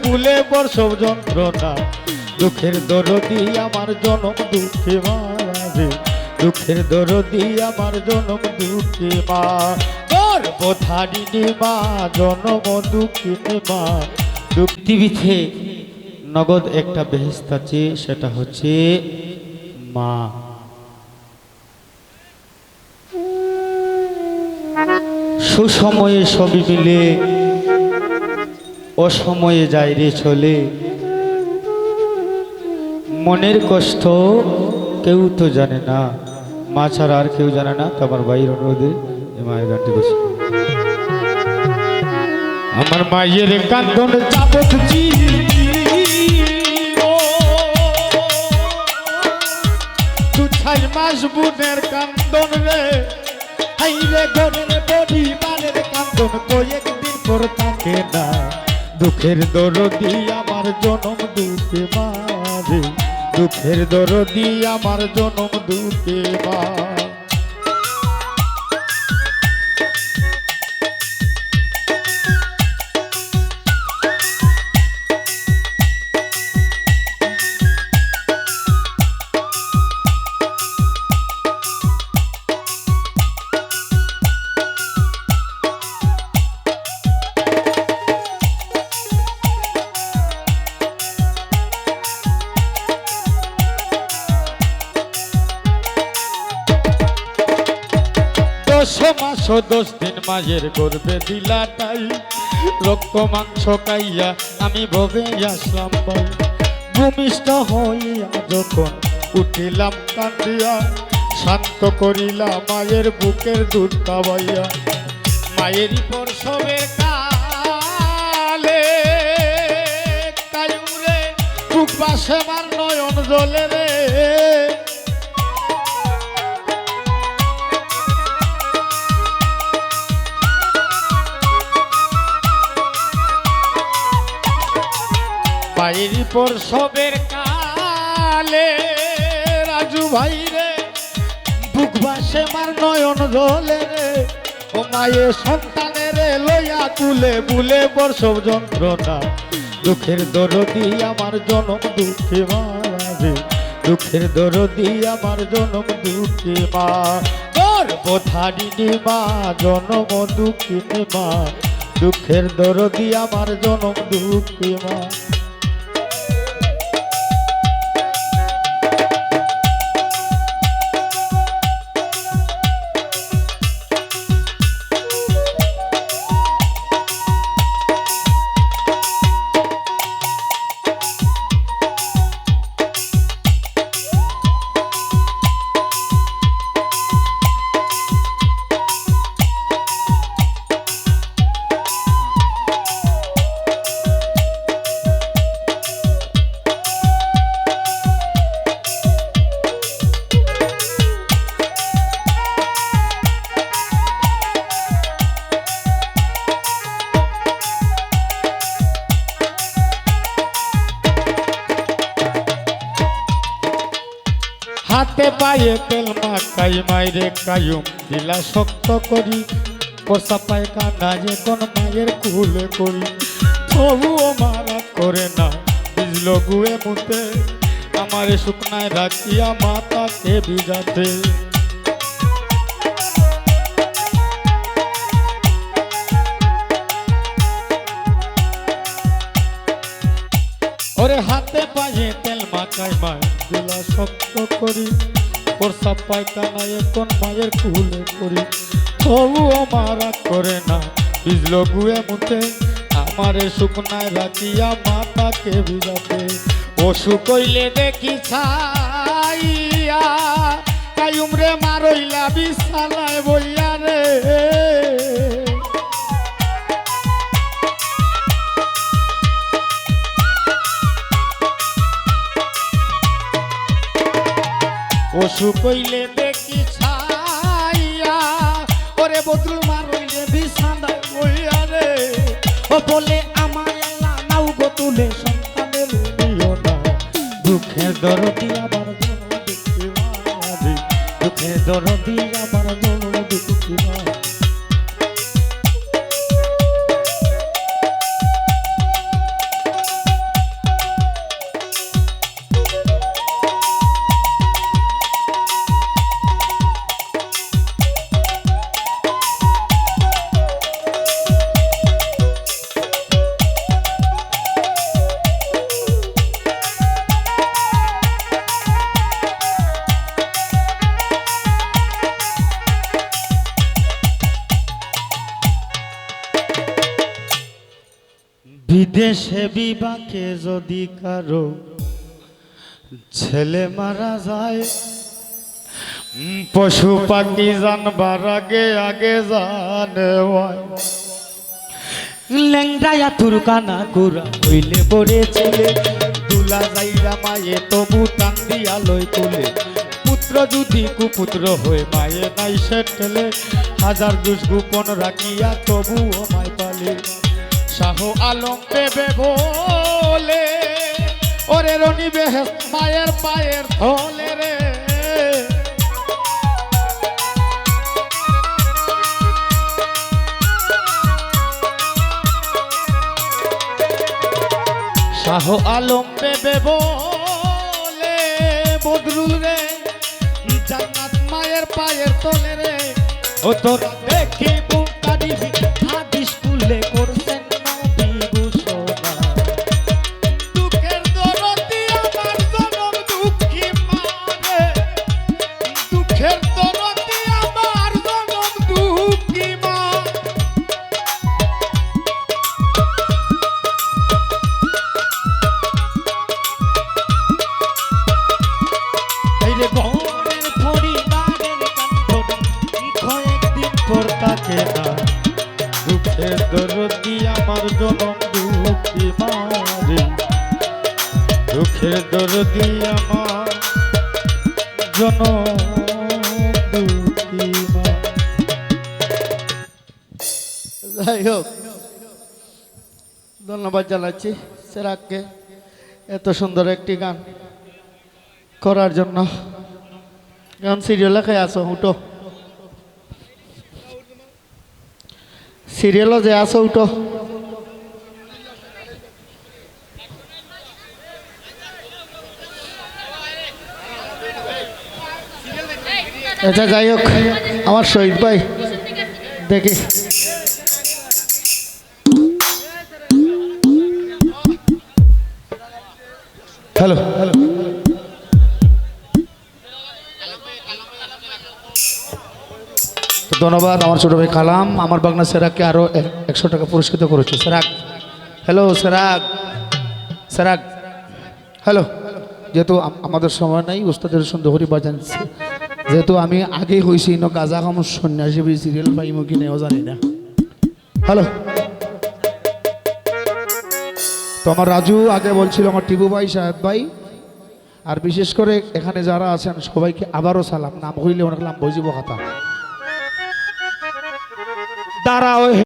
ভুলে প্রসব যন্ত্রণা দুঃখের দরদি আমার জনম দুঃখী মা রে দুঃখের দরদি আমার জনম দুঃখী মা গর্ভধারিণী মা জনম দুঃখিনী মা পৃথিবীতে নগদ একটা বেহেশত আছে সেটা হচ্ছে মা সুসময়ে সবই মিলে অসময়ে যায় রে চলে মনের কষ্ট কেউ তো জানে না মা ছাড়া আর কেউ জানে না তো আমার ভাইয়ের অনুরোধে মায়ের গানটি বসে আমার মায়ের কান্দন যাবত দু 6 মাস বুনের কান্দন রে হাইরে ঘরের বডি মানের কান্দন কয়েকদিন পর থাকে না দুঃখের দরদি আমার জনম দুঃখে মা রে দুঃখের দরদি আমার জনম দুঃখে মা মাস 10 দিন মায়ের গর্ভে দিলাটাই রক্ত মাংস খাইয়া আমি ভবে আসলাম ভাই ভূমিষ্ঠ হইয়া যখন উঠিলাম কান্দিয়া শান্ত করিলাম মায়ের বুকের দুধ খাওয়াইয়া মায়েরই প্রসবের কালে কায়ুরে বুক বাসে মার নয়ন জলে রে মায়ের প্রসবের কালে রাজু ভাই রে বুক বাসে মার নয়ন জলে রে ও মায়ের সন্তানের লইয়া তুলে বুলে প্রসব যন্ত্রণা দুঃখের দরদি আমার জনম দুঃখী মা রে দুঃখের দরদি আমার জনম দুঃখী মা গর্ভধারিণী মা জনম দুঃখিনী মা দুঃখের দরদি আমার জনম দুঃখী মা হাতে পায়ে তেল মাখাই মাইরে কায়ুম দিলা শক্ত করি কষা পায়খানা এখন মায়ের কুলে করি তবুও মারা করে না ভিজল গুয়ে মুতে আমার শুকনায় রাখিয়া মাতাকে ভিজাতে ওরে হাতে পায়ে তেল মাখাই মায় দিলা শক্ত করি প্রসাব পায়খানা এখন মায়ের কুলে করি তবুও মারা করে না ভিজল গুয়ে মুতে আমারে শুকনায় রাখিয়া মাতাকে ভিজাতে অসুখ হইলে দেখি ছাইয়া কায়ুম রে মারইলা বিছানায় বইয়া রে অসুখ হইলে দেখি ছাইয়া ওরে বদরুল মারইলে বিছানায় বইয়া রে ও বলে আমার আল্লাহ নাও গো তুলে সন্তানের নিও না দুঃখের দরদি আবার জনম দুঃখী মা রে দুঃখের দরদি আবার জনম দুঃখী মা বিদেশে বিবাকে যদি কারো ছেলে মারা যায়, পশু পাখি জানবার আগে আগে জানে লেংরায়া তুরকানা গুড়া হইলে পড়েছিলে, দুলা যাইরা মায়ে তবু টান দিয়া লই তুলে, পুত্র যদি কুপুত্র হয়ে মায়ে নাই সে ঠেলে, হাজার দুষ গোপন রাখিয়া তবুও মায় পালে। শাহ আলম দেবে বলে ওরে রনি বেহেস মায়ের পায়ের থলে রে, শাহ আলম দেবে বলে বদরুল রে জান্নাত মায়ের পায়ের তলে রে। ও তোরা দেখি বুকা দিবি হাদিস কুলে করছেন নবী ঘোষণা, দুঃখের দরদি আমার জনম দুঃখী মারে, দুঃখের দরদি আমার জনম দুঃখী মা। এইরে বনের পরিবারের কান্দন কয়েকদিন পর তাকে না, দুঃখের দরদি আমার জনম দুঃখী মারে, দুঃখের দরদি আমার জনম দুঃখী মা। যাই হোক, ধন্যবাদ জানাচ্ছি সেরাককে এত সুন্দর একটি গান করার জন্য। গান সিরিয়ালে খেয়ে আসো, উঠো সিরিয়ালও যে আসো, উঠো। আচ্ছা যাই হোক, আমার শহীদ ভাই দেখি হ্যালো হ্যালো, ধন্যবাদ আমার ছোট ভাই কালাম, আমার বাগনা সেরাককে আরো 100 টাকা পুরস্কৃত করেছে। সেরাক হ্যালো, সেরাক সেরাক হ্যালো। যেহেতু আমাদের সময় নাই, উস্তাদের সুন্দর হরি বাজানছে, যেহেতু আমি আগেই হয়েছি ন গাজা খাম সন্ন্যাসী সিরিয়াল পাইমো কি নেও জানি না। হ্যালো, তো আমার রাজু আগে বলছিল, আমার টিপু ভাই, শাহেদ ভাই, আর বিশেষ করে এখানে যারা আছেন সবাইকে আবারও সালাম। নাম হইলে অনেক নাম বুঝিব কথা দাঁড়া।